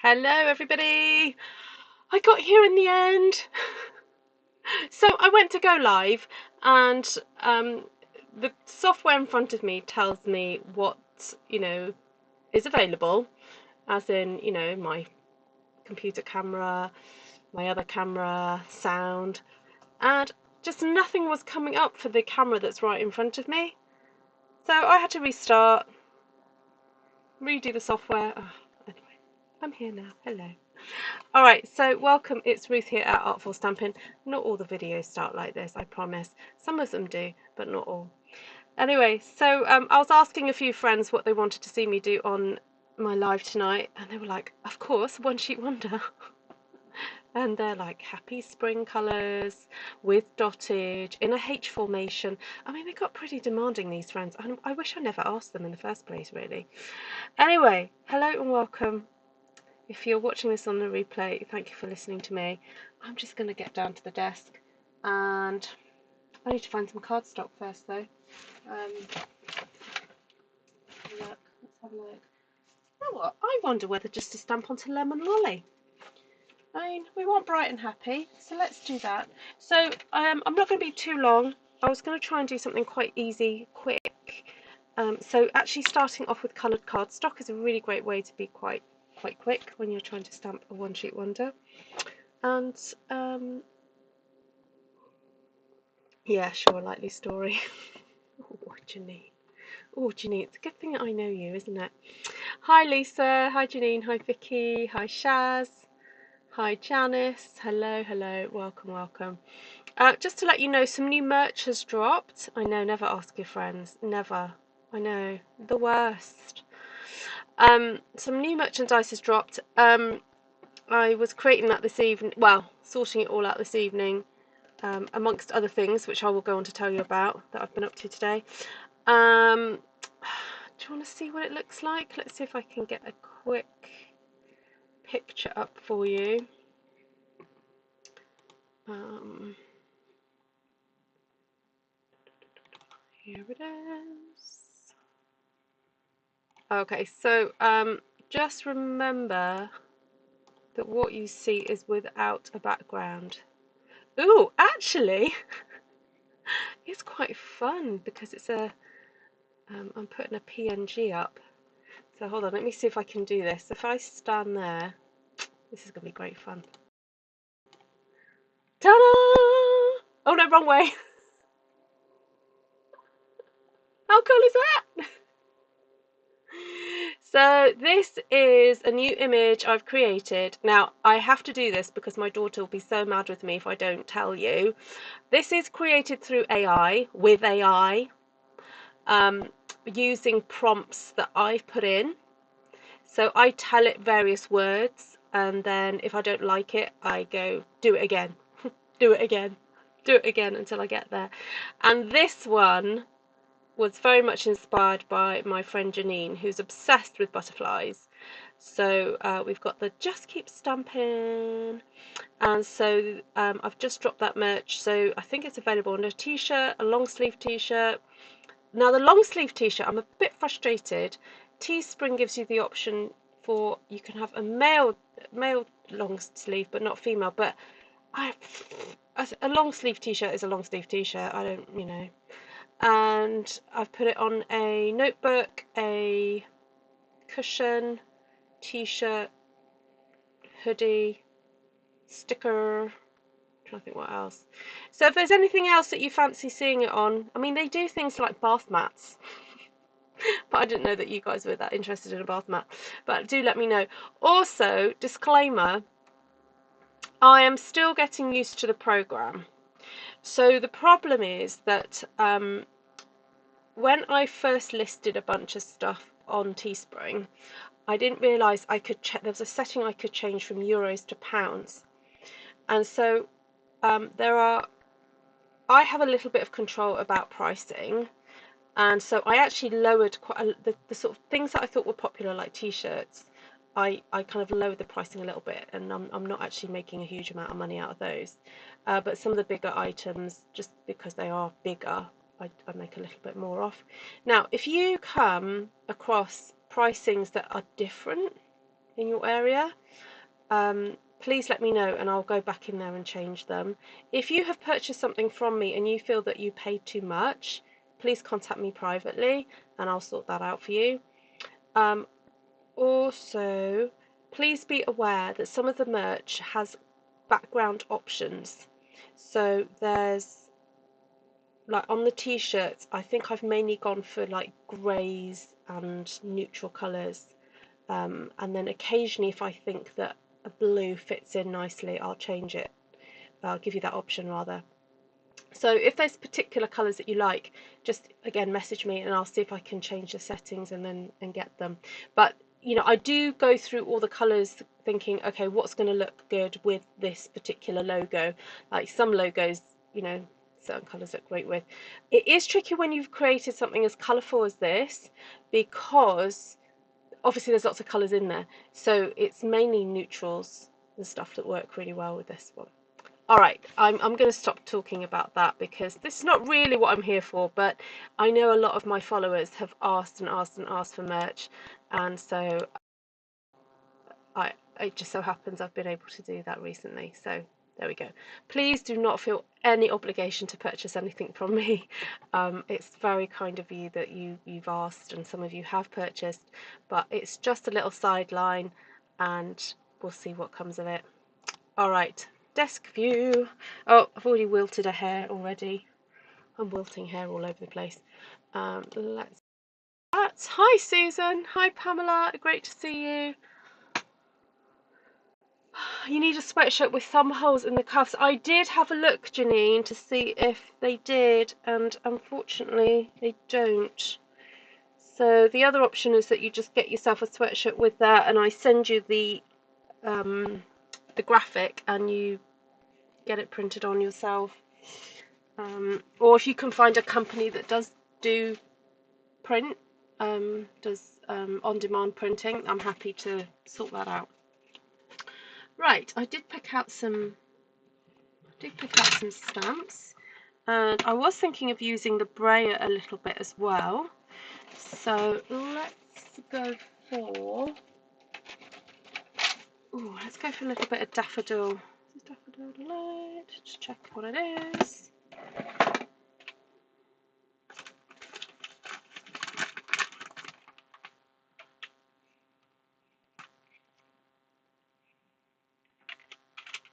Hello, everybody. I got here in the end. So I went to go live, and the software in front of me tells me what, is available, as in, my computer camera, my other camera, sound, and just nothing was coming up for the camera that's right in front of me. So I had to restart, redo the software. Oh, anyway, I'm here now. Hello. All right, so welcome. It's Ruth here at Artful Stampin. Not all the videos start like this, I promise. Some of them do, but not all. Anyway, so I was asking a few friends what they wanted to see me do on my live tonight, and they were like, of course, One Sheet Wonder. And they're like happy spring colours with dottage in a H formation. I mean, they got pretty demanding, these friends. I wish I never asked them in the first place, really. Anyway, hello and welcome. If you're watching this on the replay, thank you for listening to me. I'm just going to get down to the desk, and I need to find some cardstock first, though. Let's have a look. You know what? I wonder whether just to stamp onto Lemon Lolly. I mean, we want bright and happy, so let's do that. So I'm not going to be too long. I was going to try and do something quite easy, quick. So actually starting off with coloured cardstock is a really great way to be quite quick when you're trying to stamp a one-sheet wonder. And yeah, sure, likely story. Oh, Janine. Oh, Janine, it's a good thing that I know you, isn't it? Hi, Lisa. Hi, Janine. Hi, Vicky. Hi, Shaz. Hi, Janice. Hello, hello. Welcome, welcome. Just to let you know, some new merch has dropped. I know, never ask your friends. Never. I know, the worst. Some new merchandise has dropped. I was creating that this evening, well, sorting it all out this evening, amongst other things, which I will go on to tell you about that I've been up to today. Do you want to see what it looks like? Let's see if I can get a quick picture up for you. Here it is. Okay, so just remember that what you see is without a background. Ooh, actually, it's quite fun because it's a I'm putting a PNG up. So hold on, let me see if I can do this. If I stand there, this is going to be great fun. Ta-da! Oh no, wrong way. How cool is that? So this is a new image I've created. Now, I have to do this because my daughter will be so mad with me if I don't tell you. This is created through AI, with AI, using prompts that I've put in. So I tell it various words, and then if I don't like it, I go, do it again, do it again, do it again until I get there. And this one was very much inspired by my friend Janine, who's obsessed with butterflies. So we've got the Just Keep Stampin', and so I've just dropped that merch. So I think it's available on a t-shirt, a long sleeve t-shirt. Now the long sleeve t-shirt, I'm a bit frustrated. Teespring gives you the option for, you can have a male long sleeve but not female, but a long sleeve t-shirt is a long sleeve t-shirt. I don't, and I've put it on a notebook, a cushion, t-shirt, hoodie, sticker, I'm trying to think what else. So if there's anything else that you fancy seeing it on, I mean, they do things like bath mats. But I didn't know that you guys were that interested in a bath mat. But do let me know. Also, disclaimer, I am still getting used to the program. So the problem is that when I first listed a bunch of stuff on Teespring, I didn't realise I could check. There was a setting I could change from euros to pounds, and so I have a little bit of control about pricing, and so I actually lowered the sort of things that I thought were popular, like t-shirts. I kind of lowered the pricing a little bit, and I'm not actually making a huge amount of money out of those. But some of the bigger items, just because they are bigger, I make a little bit more off. Now, if you come across pricings that are different, in your area, please let me know and I'll go back in there and change them. If you have purchased something from me and you feel that you paid too much, please contact me privately and I'll sort that out for you. Also, please be aware that some of the merch has background options. So there's, like on the t-shirts, I think I've mainly gone for like greys and neutral colours, and then occasionally if I think that a blue fits in nicely, I'll change it. I'll give you that option rather. So if there's particular colours that you like, just again message me and I'll see if I can change the settings and get them. But you know, I do go through all the colours thinking, okay, what's going to look good with this particular logo. Like some logos, you know, certain colours look great with. It is tricky when you've created something as colourful as this, because obviously there's lots of colours in there. So it's mainly neutrals and stuff that work really well with this one. Alright, I'm going to stop talking about that because this is not really what I'm here for, but I know a lot of my followers have asked and asked and asked for merch, and so it just so happens I've been able to do that recently. So there we go. Please do not feel any obligation to purchase anything from me. It's very kind of you that you've asked, and some of you have purchased, but it's just a little sideline and we'll see what comes of it. Alright. Desk view. Oh, I've already wilted a hair already. I'm wilting hair all over the place. Hi Susan. Hi Pamela. Great to see you. You need a sweatshirt with thumb holes in the cuffs. I did have a look, Janine, to see if they did, and unfortunately they don't. So the other option is that you just get yourself a sweatshirt with that, and I send you the graphic and you get it printed on yourself. Or if you can find a company that does do print, does on-demand printing, I'm happy to sort that out. Right, I did pick out some stamps, and I was thinking of using the brayer a little bit as well. So let's go for a little bit of daffodil. Is daffodil delight? Just check what it is.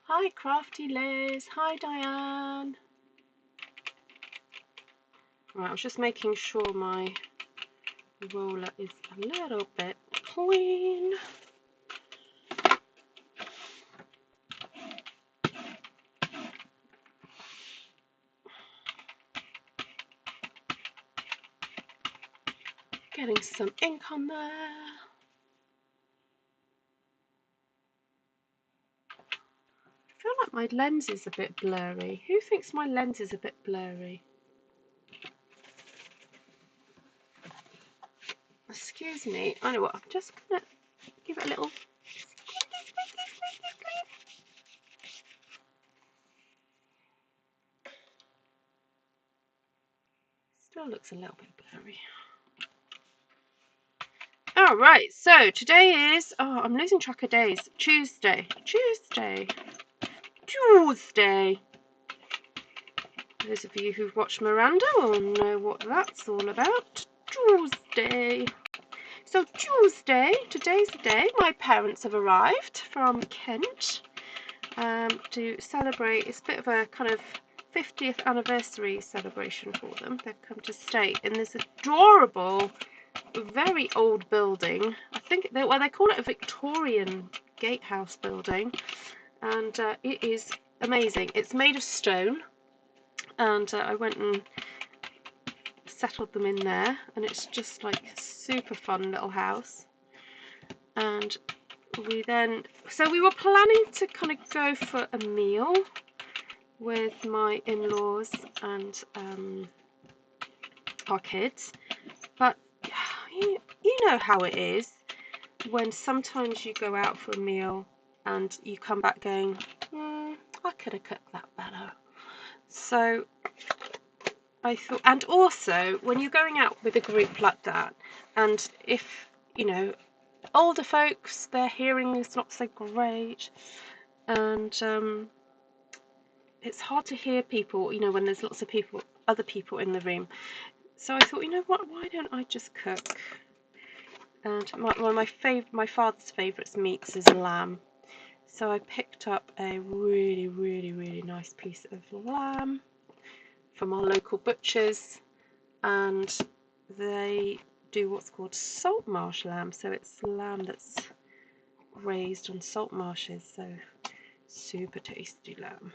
Hi Crafty Liz, hi Diane. Right, I was just making sure my roller is a little bit clean. Getting some ink on there. I feel like my lens is a bit blurry. Who thinks my lens is a bit blurry? Excuse me. I know what, I'm just gonna give it a little. Still looks a little bit blurry. Alright, so today is, I'm losing track of days. Tuesday. Those of you who've watched Miranda will know what that's all about. Tuesday. So Tuesday, today's the day, my parents have arrived from Kent to celebrate. It's a bit of a kind of 50th anniversary celebration for them. They've come to stay in this adorable, very old building. I think they call it a Victorian gatehouse building, and it is amazing. It's made of stone, and I went and settled them in there, and it's just like a super fun little house. And we were planning to kind of go for a meal with my in-laws and our kids, but you know how it is when sometimes you go out for a meal and you come back going, I could have cooked that better. So I thought, and also when you're going out with a group like that, and if you know, older folks, their hearing is not so great, and it's hard to hear people, you know, when there's lots of people, other people in the room. So I thought, you know what, why don't I just cook? And one of my father's favourite meats is lamb. So I picked up a really, really, really nice piece of lamb from our local butchers, and they do what's called salt marsh lamb. So it's lamb that's raised on salt marshes, so super tasty lamb.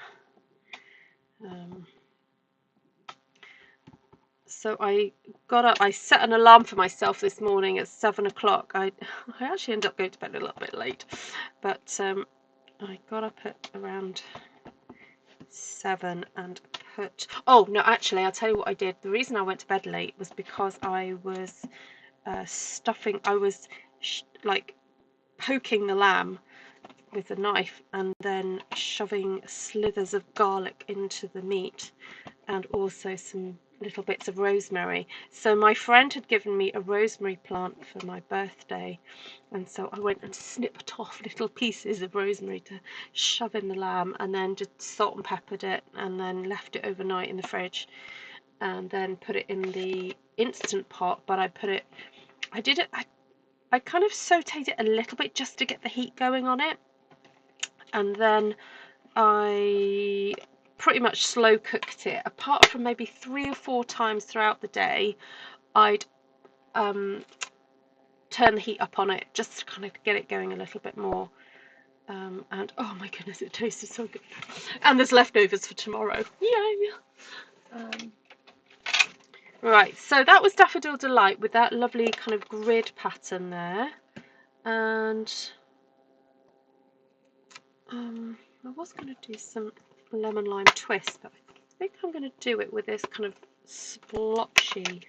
So I got up, I set an alarm for myself this morning at 7 o'clock. I actually ended up going to bed a little bit late, but I got up at around 7 and put, oh no, actually I'll tell you what I did. The reason I went to bed late was because I was stuffing, I was like poking the lamb with a knife and then shoving slithers of garlic into the meat, and also some little bits of rosemary. So my friend had given me a rosemary plant for my birthday, and so I went and snipped off little pieces of rosemary to shove in the lamb, and then just salt and peppered it, and then left it overnight in the fridge, and then put it in the instant pot. But I kind of sauteed it a little bit just to get the heat going on it, and then I pretty much slow cooked it. Apart from maybe 3 or 4 times throughout the day, I'd turn the heat up on it just to kind of get it going a little bit more. And oh my goodness, it tasted so good. And there's leftovers for tomorrow. Yay! Right, so that was Daffodil Delight with that lovely kind of grid pattern there. And I was going to do some lemon lime twist, but I think I'm going to do it with this kind of splotchy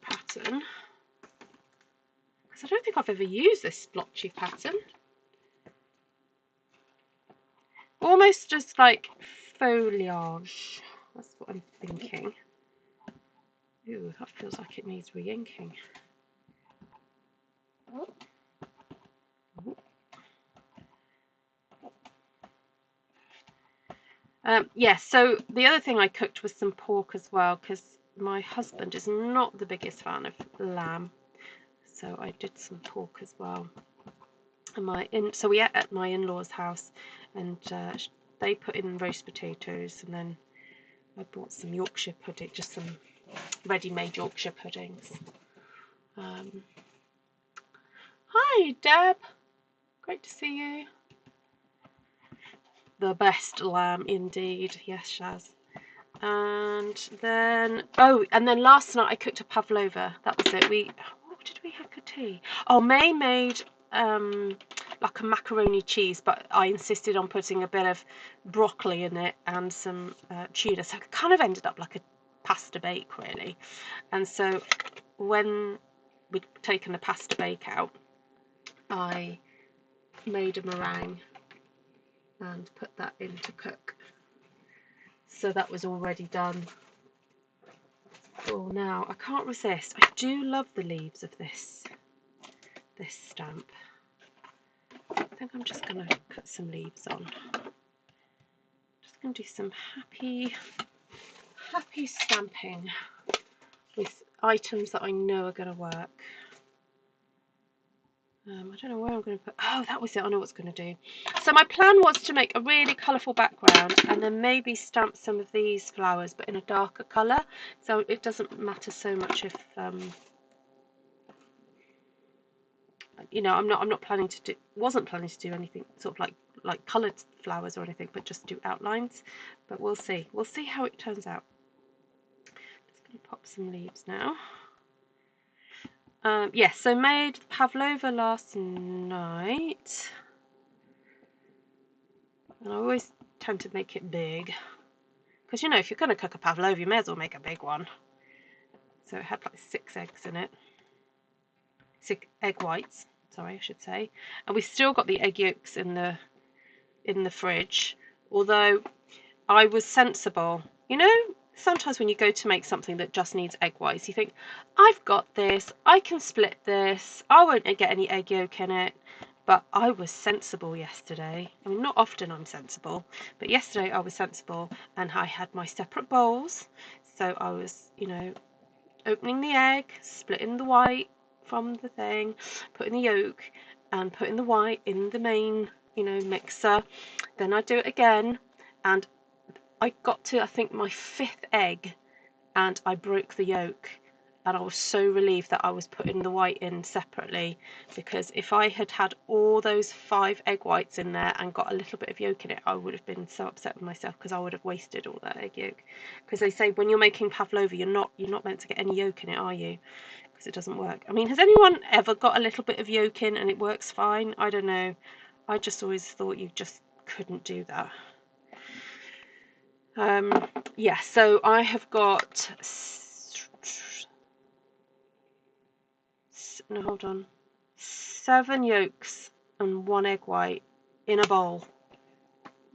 pattern, because I don't think I've ever used this splotchy pattern. Almost just like foliage. That's what I'm thinking. Ooh, that feels like it needs re-inking. Yeah, so the other thing I cooked was some pork as well, because my husband is not the biggest fan of lamb, so I did some pork as well. And so we ate at my in-laws' house, and they put in roast potatoes, and then I bought some Yorkshire pudding, just some ready-made Yorkshire puddings. Hi, Deb. Great to see you. The best lamb, indeed. Yes, Shaz. And then, last night I cooked a pavlova. That was it. What did we have for tea? Oh, May made like a macaroni cheese, but I insisted on putting a bit of broccoli in it and some tuna, so it kind of ended up like a pasta bake, really. And so when we'd taken the pasta bake out, I made a meringue and put that in to cook. So that was already done. Oh, now I can't resist. I do love the leaves of this stamp. I think I'm just going to put some leaves on. Just going to do some happy stamping with items that I know are going to work. I don't know where I'm going to put. Oh, that was it. I know what's going to do. So my plan was to make a really colourful background and then maybe stamp some of these flowers, but in a darker colour. So it doesn't matter so much if, you know, wasn't planning to do anything sort of like coloured flowers or anything, but just do outlines. But we'll see. We'll see how it turns out. Just going to pop some leaves now. Yes, so made pavlova last night, and I always tend to make it big, because you know, if you're going to cook a pavlova, you may as well make a big one. So it had like 6 eggs in it, 6 egg whites, sorry, I should say, and we still got the egg yolks in the fridge. Although I was sensible, you know, sometimes when you go to make something that just needs egg whites, you think, I've got this, I can split this, I won't get any egg yolk in it. But I was sensible yesterday. I mean, not often I'm sensible, but yesterday I was sensible, and I had my separate bowls. So I was, you know, opening the egg, splitting the white from the thing, putting the yolk and putting the white in the main, you know, mixer. Then I do it again, and I got to, I think, my 5th egg, and I broke the yolk, and I was so relieved that I was putting the white in separately, because if I had had all those 5 egg whites in there and got a little bit of yolk in it, I would have been so upset with myself, because I would have wasted all that egg yolk. Because they say when you're making pavlova, you're not meant to get any yolk in it, are you? Because it doesn't work. I mean, has anyone ever got a little bit of yolk in and it works fine? I don't know. I just always thought you just couldn't do that. Yeah, so I have got no, hold on, 7 yolks and 1 egg white in a bowl.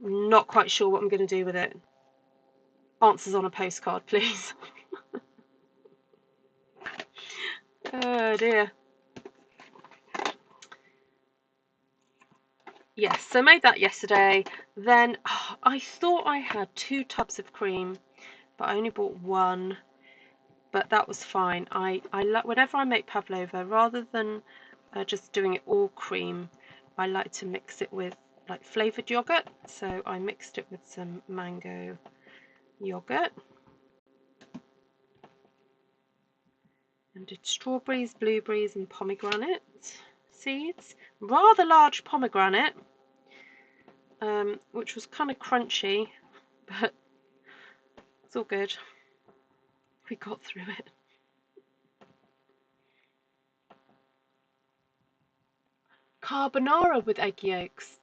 Not quite sure what I'm going to do with it. Answers on a postcard, please. Oh dear. Yes, so I made that yesterday. Then I thought I had 2 tubs of cream, but I only bought 1. But that was fine. I whenever I make pavlova, rather than just doing it all cream, I like to mix it with like flavoured yogurt. So I mixed it with some mango yogurt and did strawberries, blueberries and pomegranate seeds. Rather large pomegranate, which was kind of crunchy, but it's all good. We got through it. Carbonara with egg yolks.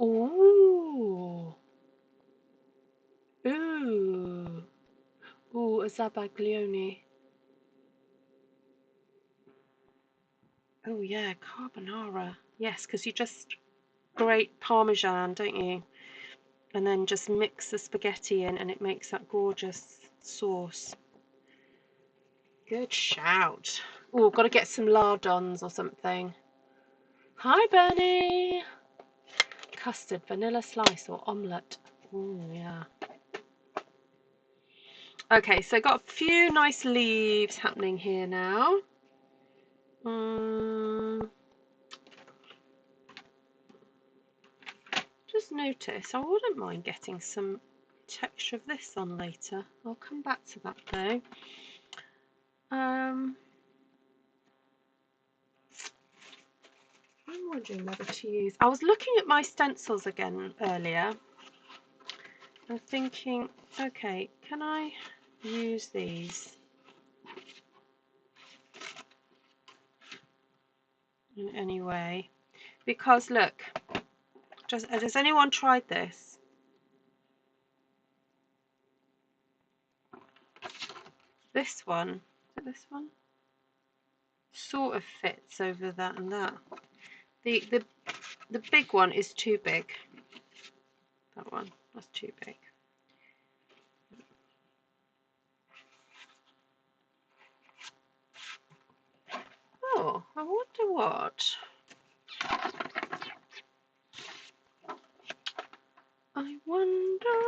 Ooh. Ooh. Ooh, a zabaglione. Oh yeah, carbonara. Yes, because you just grate Parmesan, don't you? And then just mix the spaghetti in and it makes that gorgeous sauce. Good shout. Oh, got to get some lardons or something. Hi, Bernie. Custard, vanilla slice or omelette. Oh, yeah. Okay, so got a few nice leaves happening here now. Just notice, I wouldn't mind getting some texture of this on later. I'll come back to that though. I'm wondering whether to use. I was looking at my stencils again earlier. I'm thinking, okay, can I use these in any way? Because look, has anyone tried this? This one, is it this one? Sort of fits over that and that. The big one is too big. That one, that's too big. Oh, I wonder what. I wonder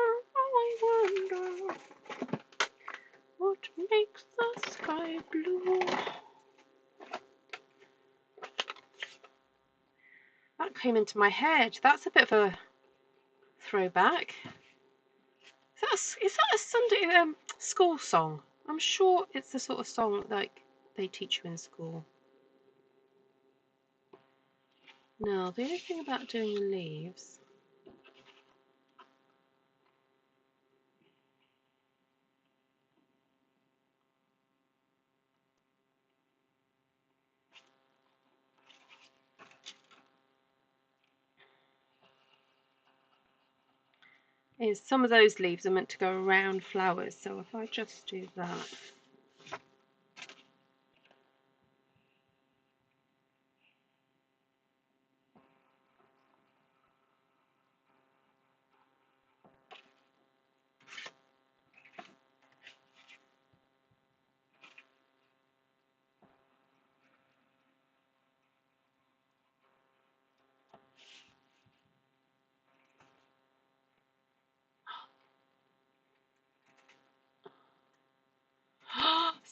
what makes the sky blue. That came into my head. That's a bit of a throwback. Is that a Sunday school song? I'm sure it's the sort of song like they teach you in school. No, the only thing about doing the leaves is some of those leaves are meant to go around flowers, so if I just do that.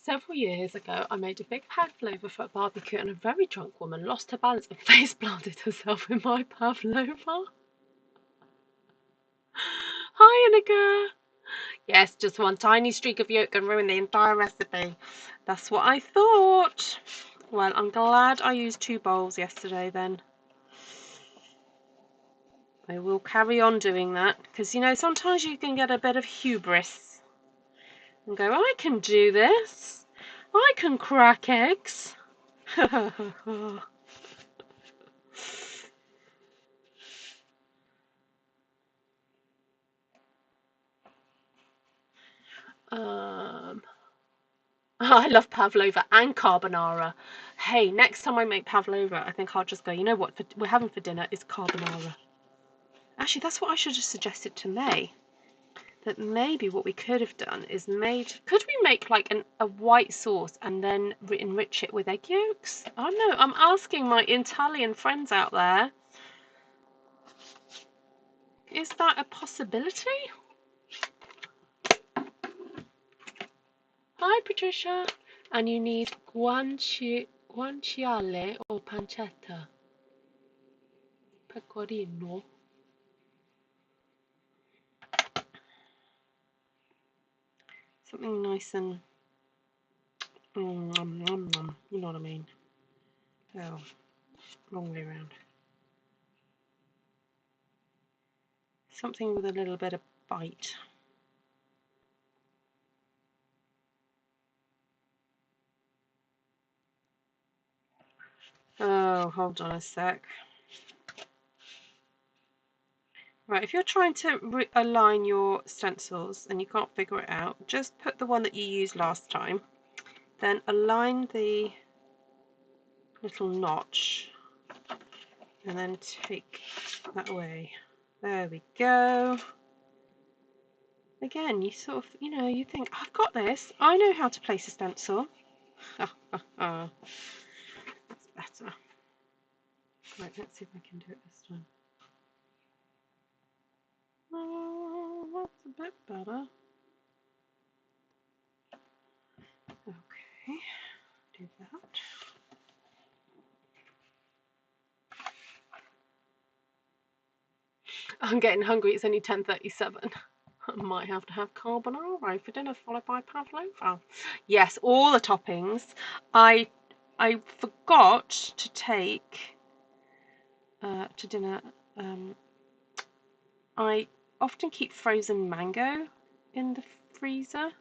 Several years ago, I made a big pavlova for a barbecue, and a very drunk woman lost her balance and face planted herself in my pavlova. Hi, Annika. Yes, just one tiny streak of yolk can ruin the entire recipe. That's what I thought. Well, I'm glad I used 2 bowls yesterday then. I will carry on doing that, because, you know, sometimes you can get a bit of hubris and go, I can do this. I can crack eggs. I love pavlova and carbonara. Hey, next time I make pavlova, I think I'll just go, you know what we're having for dinner is carbonara. Actually, that's what I should have suggested to May. That maybe what we could have done is could we make like a white sauce and then enrich it with egg yolks? I don't know. I'm asking my Italian friends out there. Is that a possibility? Hi, Patricia. And you need guanciale or pancetta. Pecorino. Something nice and you know what I mean. Oh, wrong way around. Something with a little bit of bite. Oh, hold on a sec. Right, if you're trying to align your stencils and you can't figure it out, just put the one that you used last time. Then align the little notch and then take that away. There we go. Again, you sort of, you know, you think, I've got this. I know how to place a stencil. That's better. Right, let's see if I can do it this time. Oh, that's a bit better. Okay, do that. I'm getting hungry. It's only 10:37. I might have to have carbonara for dinner, followed by pavlova. Yes, all the toppings. I forgot to take to dinner. I often keep frozen mango in the freezer.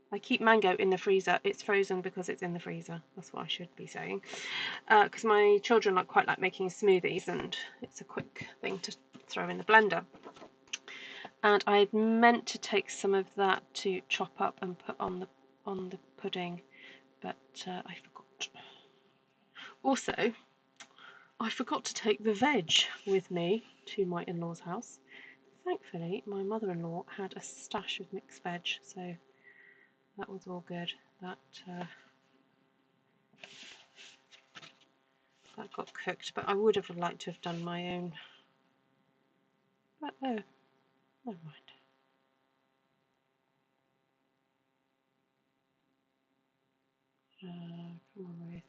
I keep mango in the freezer. It's frozen because it's in the freezer. That's what I should be saying. Because my children quite like making smoothies, and it's a quick thing to throw in the blender. And I had meant to take some of that to chop up and put on the pudding, but I forgot. Also, I forgot to take the veg with me to my in-laws' house. Thankfully, my mother-in-law had a stash of mixed veg, so that was all good. That got cooked, but I would have liked to have done my own. But oh, never mind. Come on, Ruth.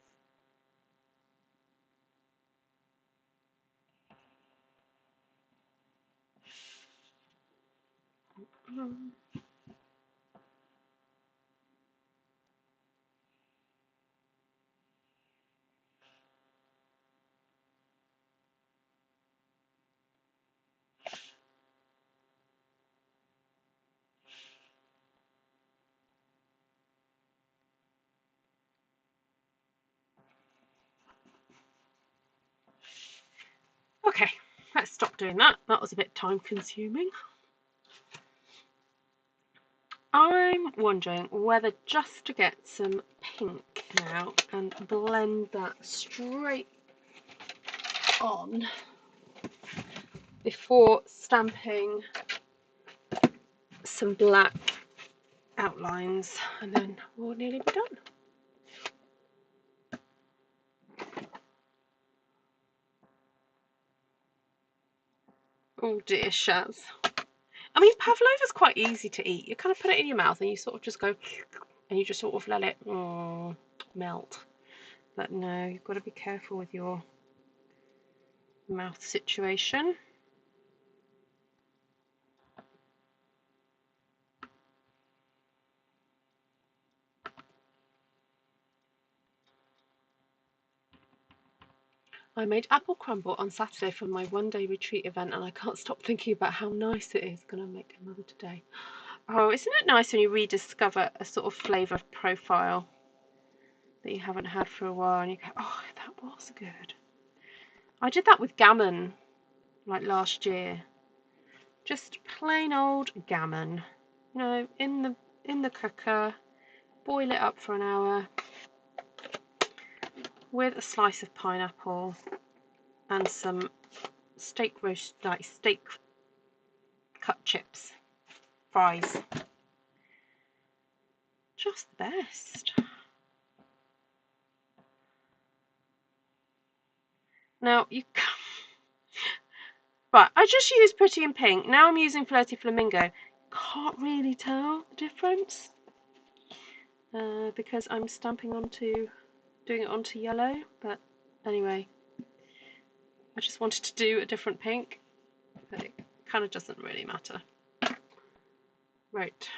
Okay, let's stop doing that. That was a bit time consuming. I'm wondering whether just to get some pink now and blend that straight on before stamping some black outlines, and then we'll nearly be done. Oh dear, Shaz. I mean, pavlova's quite easy to eat. You kind of put it in your mouth and you sort of just go and you just sort of let it melt. But no, you've got to be careful with your mouth situation. I made apple crumble on Saturday for my one-day retreat event, and I can't stop thinking about how nice it is. Gonna make another today. Oh, isn't it nice when you rediscover a sort of flavour profile that you haven't had for a while, and you go, oh, that was good. I did that with gammon, like last year. Just plain old gammon, you know, in the cooker, boil it up for an hour with a slice of pineapple and some steak cut chips, fries. Just the best. Now you right, I just used Pretty in Pink. Now I'm using Flirty Flamingo. Can't really tell the difference because I'm doing it onto yellow. But anyway, I just wanted to do a different pink, but it kind of doesn't really matter. Right.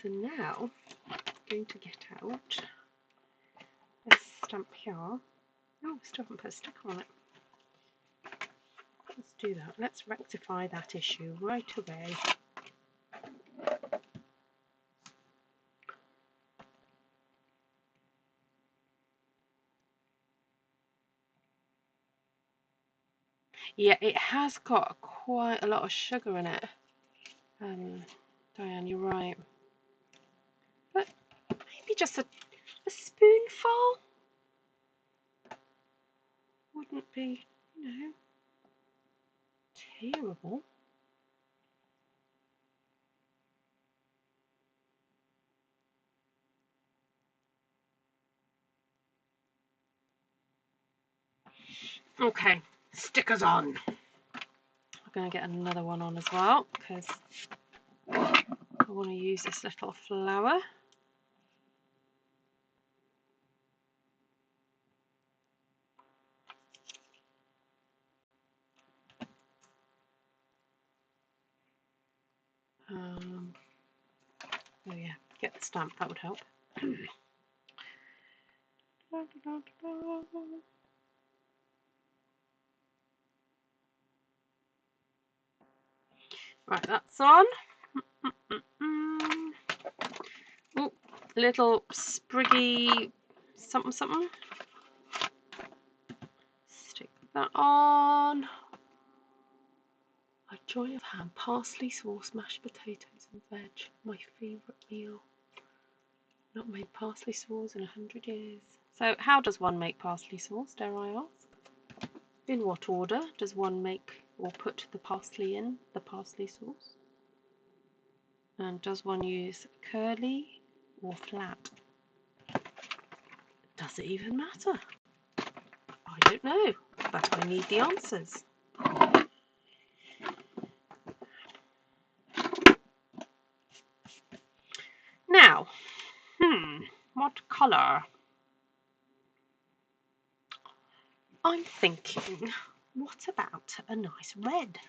So now I'm going to get out this stamp here. Oh, I still haven't put a sticker on it. Let's do that. Let's rectify that issue right away. Yeah, it has got quite a lot of sugar in it. Diane, you're right. But maybe just a spoonful wouldn't be, you know, terrible. Okay, stickers on. I'm going to get another one on as well because I want to use this little flower. Oh yeah, get the stamp, that would help. Right, that's on. Ooh, little spriggy something something. Stick that on. A joy of ham, parsley sauce, mashed potatoes and veg. My favourite meal. Not made parsley sauce in 100 years. So how does one make parsley sauce, dare I ask? In what order does one make or put the parsley in, the parsley sauce? And does one use curly or flat? Does it even matter? I don't know, but I need the answers. Now, what colour? I'm thinking, what about a nice red?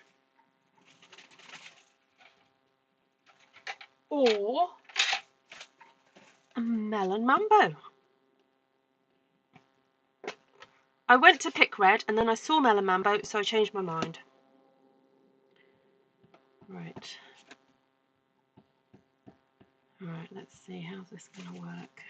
Or a melon mambo? I went to pick red and then I saw melon mambo, so I changed my mind. Right. Alright, let's see, how's this going to work?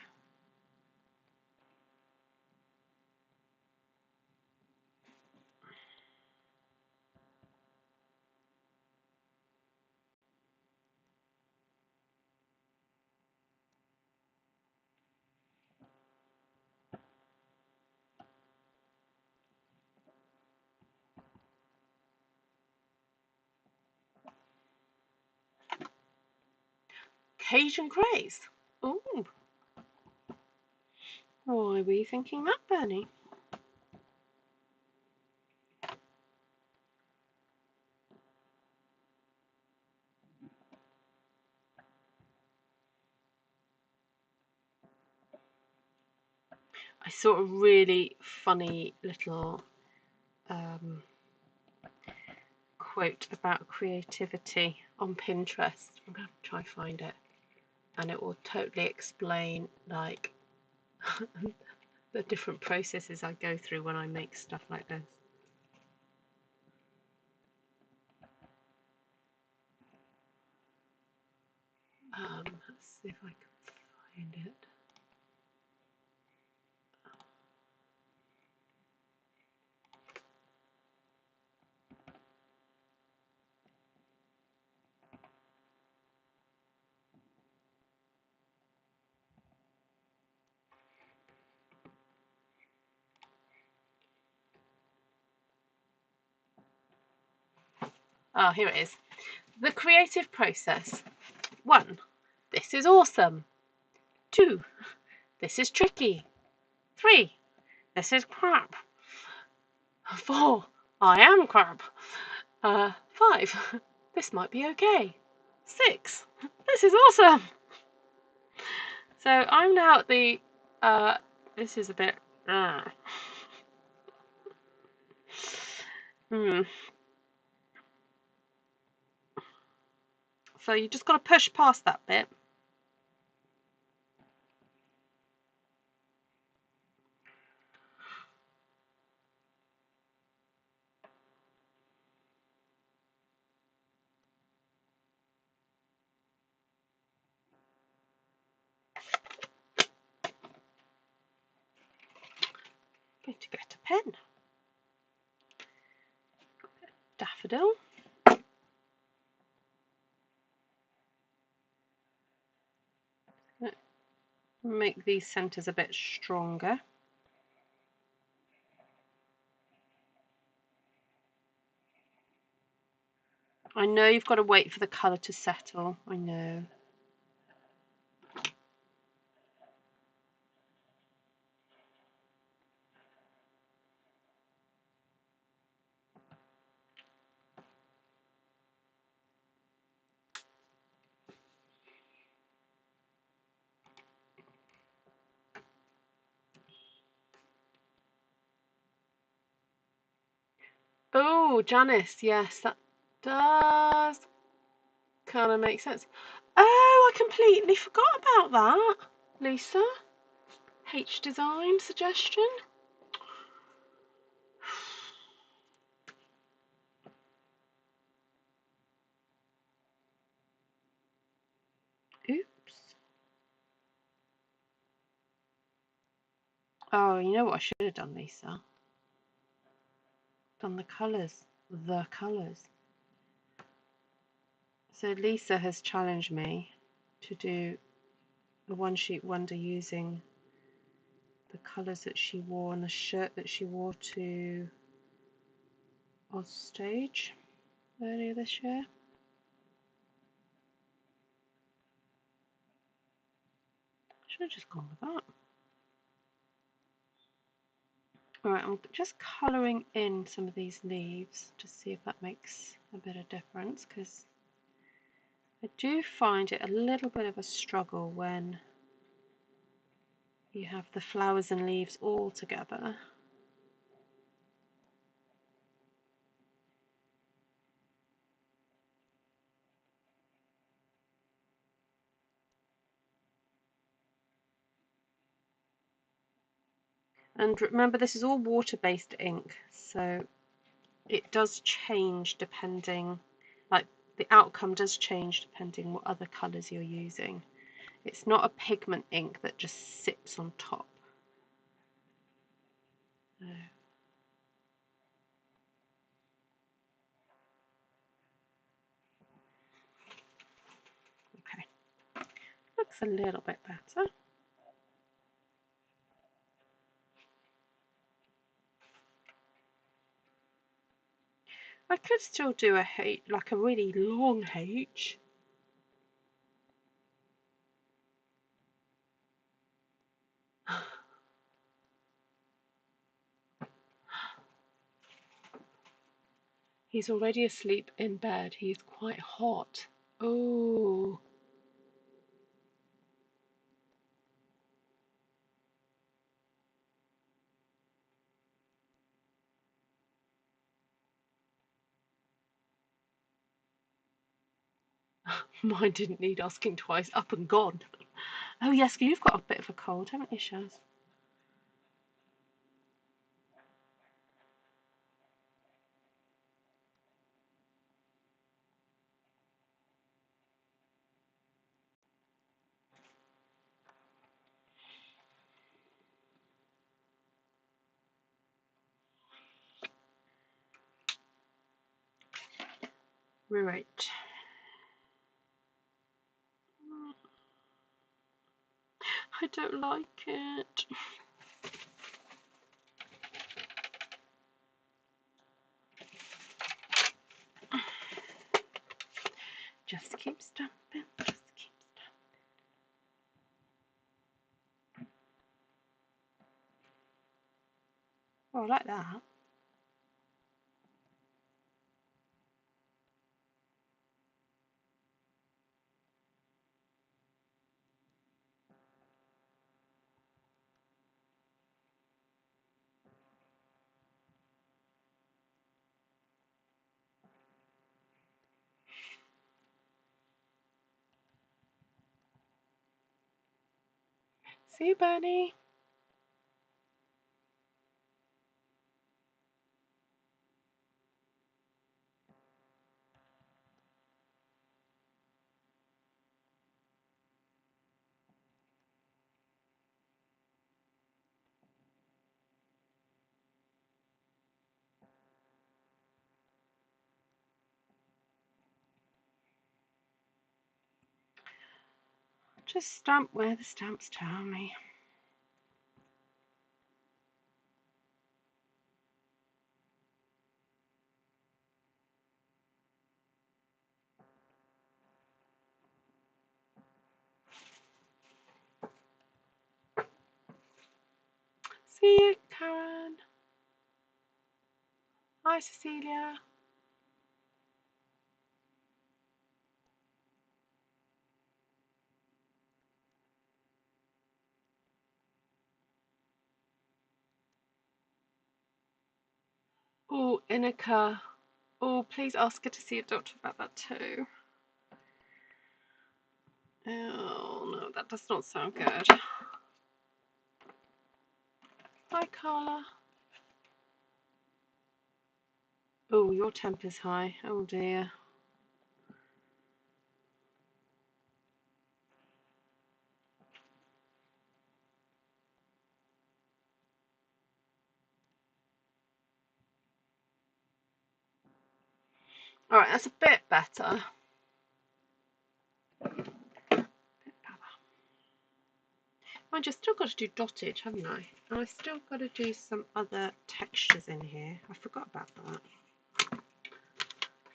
Cajun craze. Oh, why were you thinking that, Bernie? I saw a really funny little quote about creativity on Pinterest. I'm going to try find it, and it will totally explain like the different processes I go through when I make stuff like this. Let's see if I can find it. Oh, here it is. The creative process. 1. This is awesome. 2. This is tricky. 3. This is crap. 4. I am crap. 5. This might be okay. 6. This is awesome. So I'm now at the this is a bit So you just got to push past that bit. Going to get a pen. Daffodil. Make these centres a bit stronger. I know you've got to wait for the colour to settle. I know. Oh, Janice, yes, that does kind of make sense. Oh, I completely forgot about that, Lisa. H design suggestion. Oops. Oh, you know what I should have done, Lisa? Done the colours. The colours. So Lisa has challenged me to do a one sheet wonder using the colours that she wore on the shirt that she wore to Stage earlier this year. Should have just gone with that. Alright, I'm just colouring in some of these leaves to see if that makes a bit of difference, because I do find it a little bit of a struggle when you have the flowers and leaves all together. And remember, this is all water-based ink, so it does change depending, like the outcome does change depending what other colours you're using. It's not a pigment ink that just sits on top. No. Okay, looks a little bit better. I could still do a H, like a really long H. He's already asleep in bed. He's quite hot. Oh. Mine didn't need asking twice. Up and gone. Oh yes, you've got a bit of a cold, haven't you, Shaz? Right. I don't like it. Just keep stamping. Just keep stamping. Oh, I like that. See you, Bernie. Just stamp where the stamps tell me. See you, Karen. Hi, Cecilia. Oh, Inika. Oh, please ask her to see a doctor about that too. Oh, no, that does not sound good. Hi, Carla. Oh, your temp is high. Oh, dear. All right, that's a bit better. Mind you, I've still got to do dottage, haven't I? And I've still got to do some other textures in here. I forgot about that.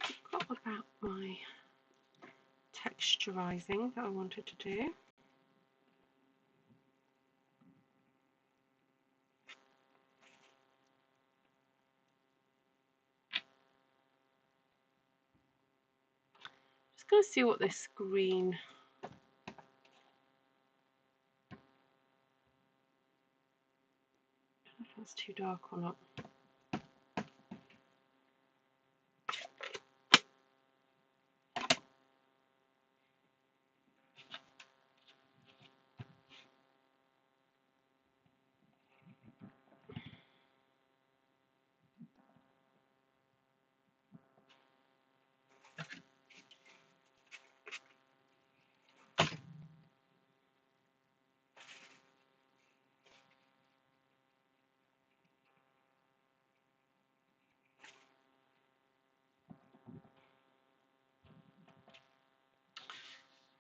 I forgot about my texturizing that I wanted to do. Just going to see what this green. I don't know if that's too dark or not.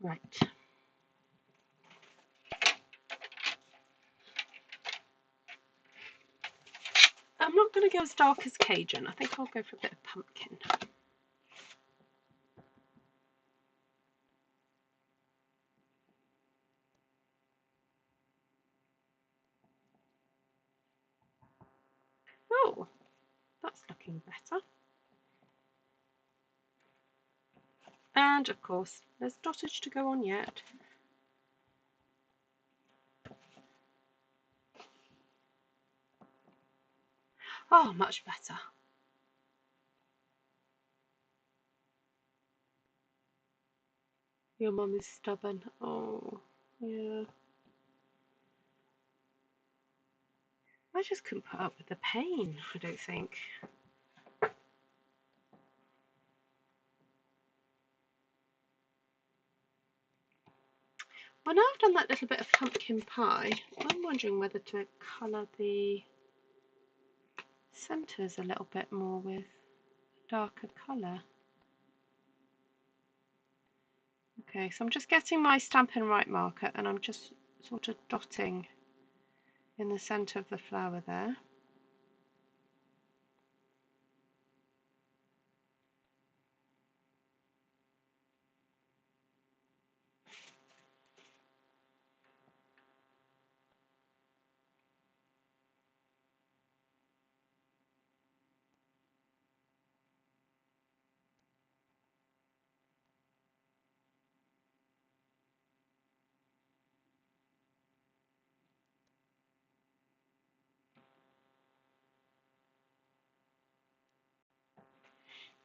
Right. I'm not going to go as dark as Cajun. I think I'll go for a bit of pumpkin. Oh, that's looking better. And of course, there's dottage to go on yet. Oh, much better. Your mum is stubborn. Oh, yeah. I just couldn't put up with the pain, I don't think. Well, now I've done that little bit of pumpkin pie, I'm wondering whether to colour the centres a little bit more with darker colour. Okay, so I'm just getting my Stampin' Right marker and I'm just sort of dotting in the centre of the flower there.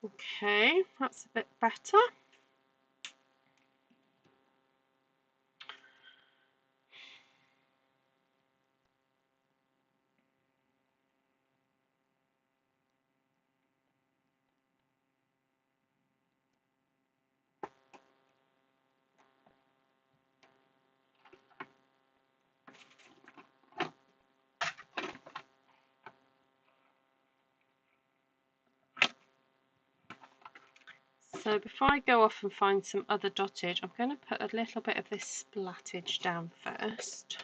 Okay, that's a bit better. So before I go off and find some other dottage, I'm going to put a little bit of this splattage down first.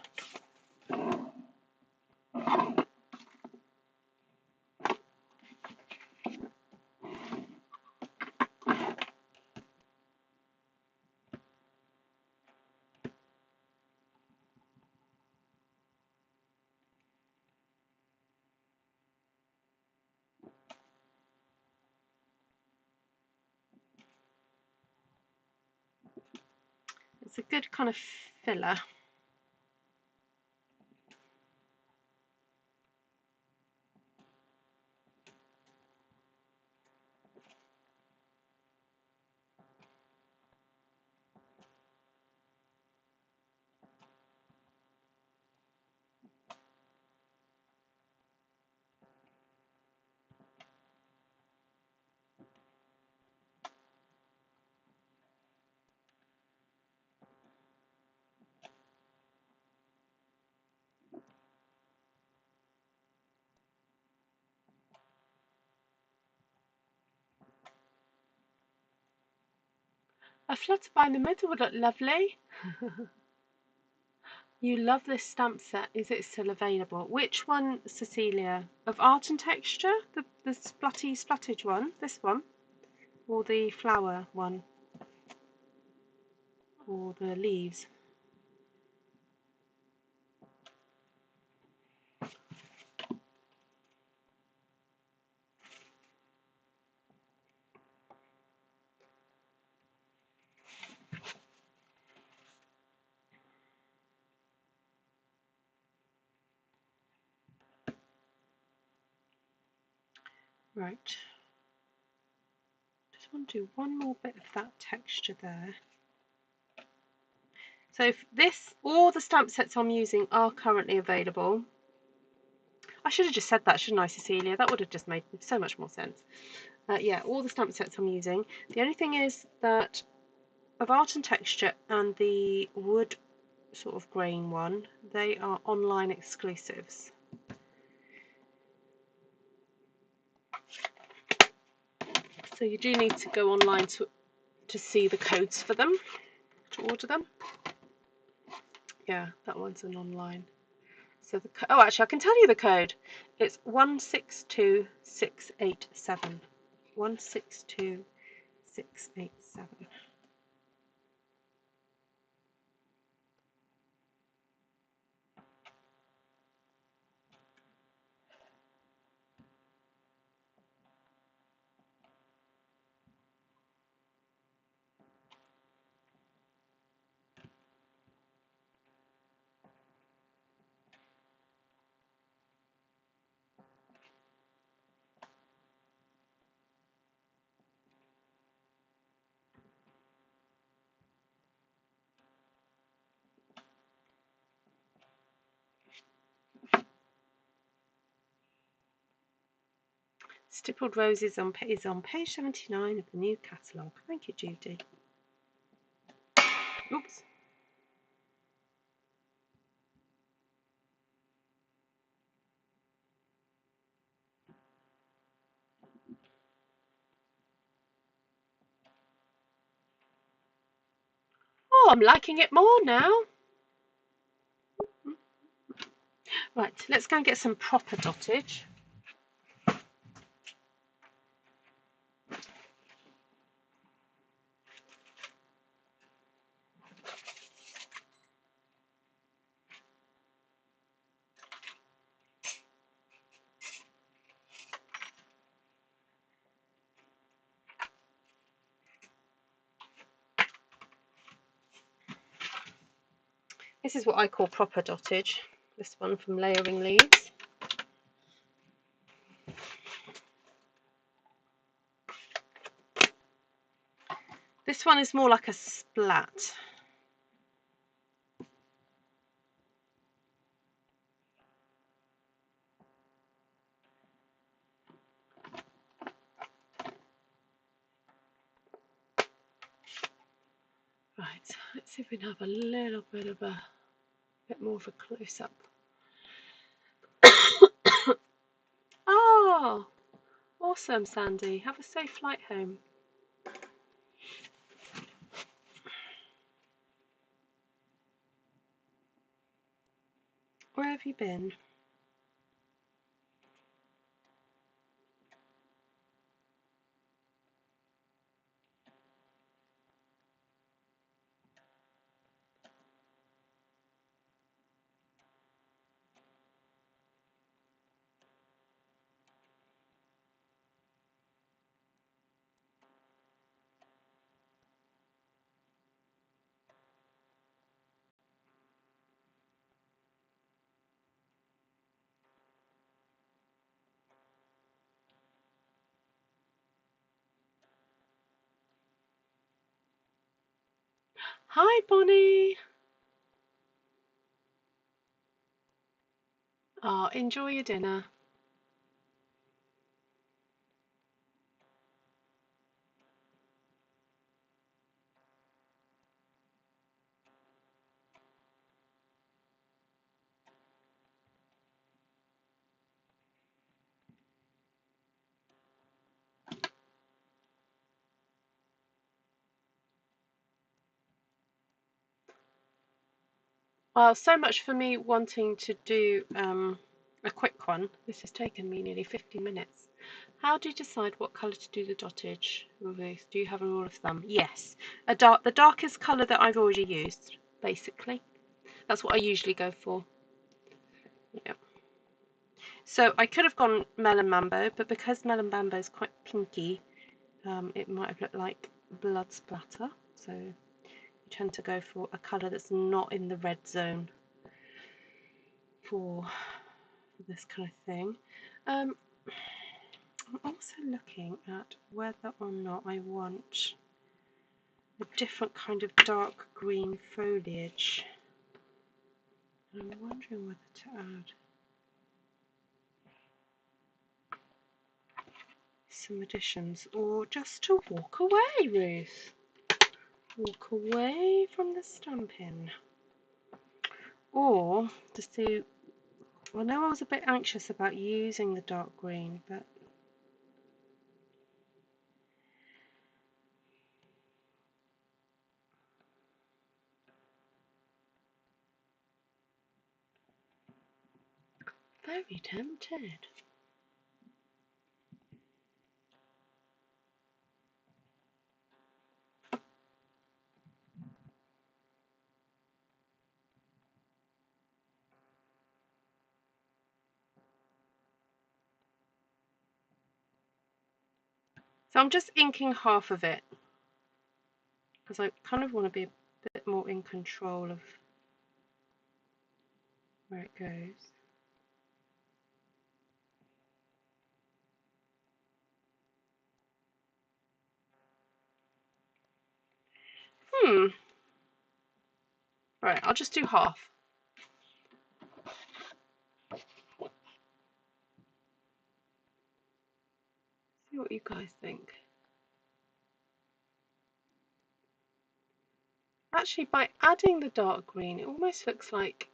It's a good kind of filler. A flutterby in the middle would look lovely. You love this stamp set. Is it still available? Which one, Cecilia? Of art and texture? The splattage one? This one? Or the flower one? Or the leaves? Right. Just want to do one more bit of that texture there. So all the stamp sets I'm using are currently available. I should have just said that, shouldn't I, Cecilia? That would have just made so much more sense. Yeah, all the stamp sets I'm using. The only thing is that of art and texture and the wood sort of grain one, they are online exclusives. So you do need to go online to see the codes for them, to order them. Yeah, that one's an online. So oh, actually, I can tell you the code. It's 162687. 162687. Stippled Roses is on page 79 of the new catalogue. Thank you, Judy. Oops. Oh, I'm liking it more now. Right, let's go and get some proper dottage. This is what I call proper dottage. This one from Layering Leaves. This one is more like a splat. Right, let's see if we can have a little bit of a bit more of a close-up. Oh, awesome, Sandy. Have a safe flight home. Where have you been? Hi, Bonnie. Oh, enjoy your dinner. Well, so much for me wanting to do a quick one. This has taken me nearly 50 minutes. How do you decide what colour to do the dottage, Ruth? Do you have a rule of thumb? Yes. The darkest colour that I've already used, basically. That's what I usually go for. Yeah. So I could have gone Melon Mambo, but because Melon Mambo is quite pinky, it might have looked like blood splatter. So you tend to go for a colour that's not in the red zone for this kind of thing. I'm also looking at whether or not I want a different kind of dark green foliage. I'm wondering whether to add some additions or just to walk away, Ruth. Walk away from the Stampin. Or just do, I know I was a bit anxious about using the dark green, but very tempted. So I'm just inking half of it because I kind of want to be a bit more in control of where it goes. Right, I'll just do half. See what you guys think. Actually, by adding the dark green, it almost looks like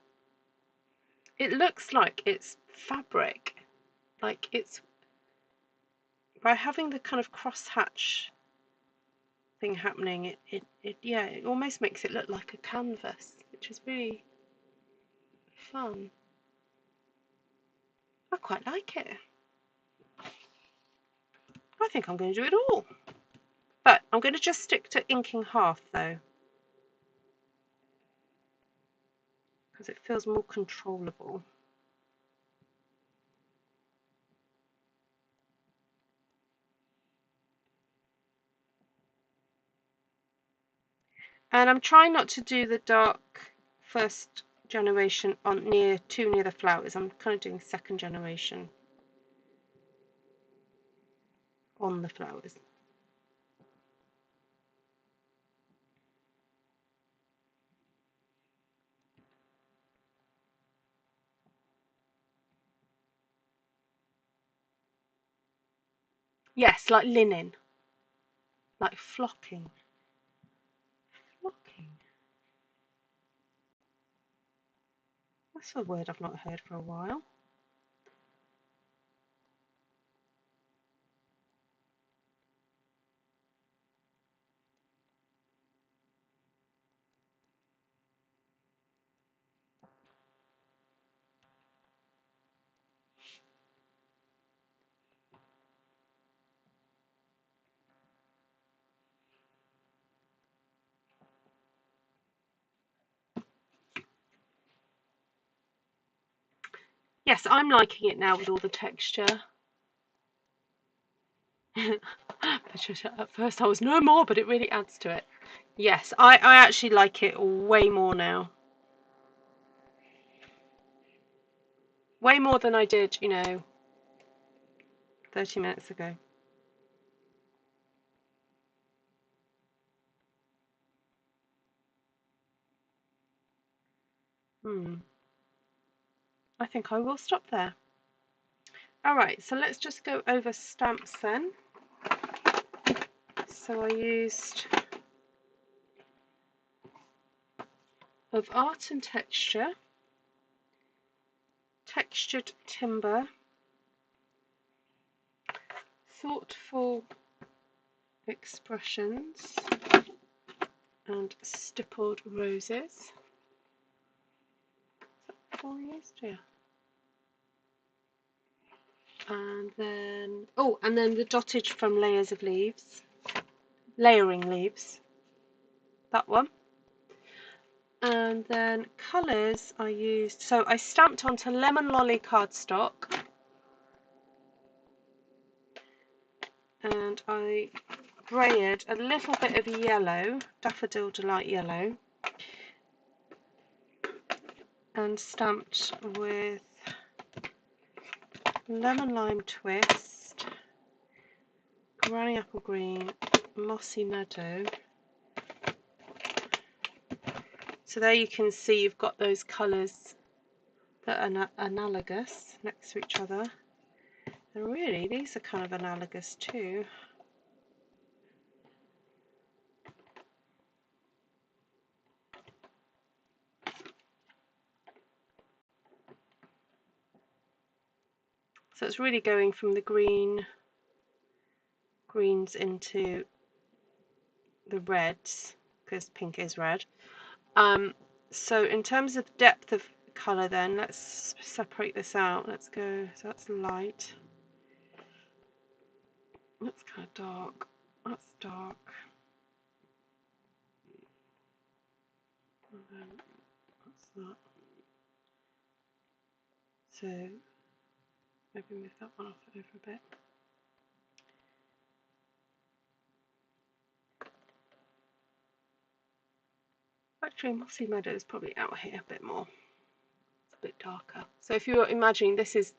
it's fabric. Like it's by having the kind of crosshatch thing happening, it almost makes it look like a canvas, which is really fun. I quite like it. I think I'm going to do it all. But I'm going to just stick to inking half though, because it feels more controllable. And I'm trying not to do the dark first generation on too near the flowers. I'm kind of doing second generation on the flowers. Yes, like linen, like flocking. Flocking. That's a word I've not heard for a while. Yes, I'm liking it now with all the texture. At first I was no more, but it really adds to it. Yes, I actually like it way more now. Way more than I did, 30 minutes ago. I think I will stop there. Alright, so let's just go over stamps then. So I used of art and texture, textured timber, thoughtful expressions, and stippled roses. Is that 4 used? Yeah. And then the dottage from layers of leaves, layering leaves, that one. And then colours I used, so I stamped onto lemon lolly cardstock, and I greyed a little bit of yellow, Daffodil Delight yellow, and stamped with lemon lime twist, granny apple green, mossy meadow. So there you can see you've got those colours that are analogous next to each other. And really, these are kind of analogous too. So it's really going from the greens into the reds, because pink is red. So in terms of depth of colour then, let's separate this out. Let's go, so that's light. That's kind of dark. That's dark. And then that's that. So maybe move that one off over a bit. Actually, Mossy Meadow is probably out here a bit more. It's a bit darker. So if you're imagining this is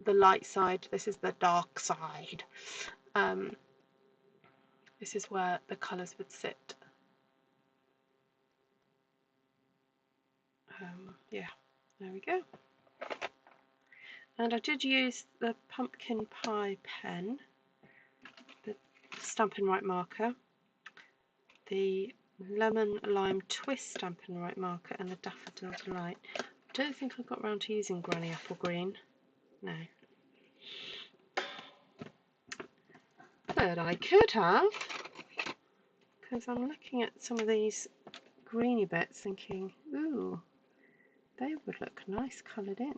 the light side, this is the dark side. This is where the colours would sit. Yeah, there we go. And I did use the pumpkin pie pen Stampin' Right marker, the Lemon Lime Twist Stampin' Right marker, and the Daffodil Delight. I don't think I got round to using Granny Apple Green. No. But I could have, because I'm looking at some of these greeny bits thinking, ooh, they would look nice coloured in.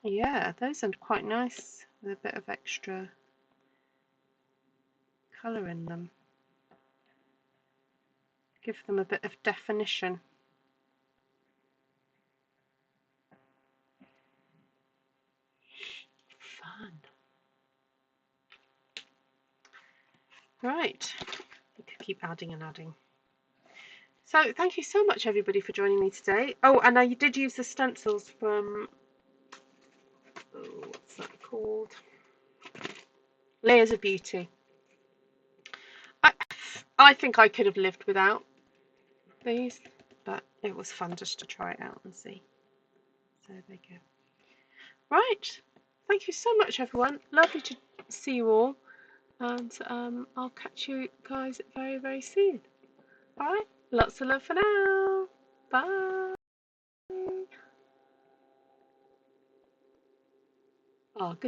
Yeah, those are quite nice with a bit of extra colour in them. Give them a bit of definition. Fun. Right, we could keep adding and adding. So thank you so much everybody for joining me today. Oh, and I did use the stencils from, oh, what's that called? Layers of Beauty. I think I could have lived without these, but it was fun just to try it out and see. So there you go. Right, thank you so much everyone. Lovely to see you all, and I'll catch you guys very, very soon. Alright, lots of love for now. Bye. Oh, good.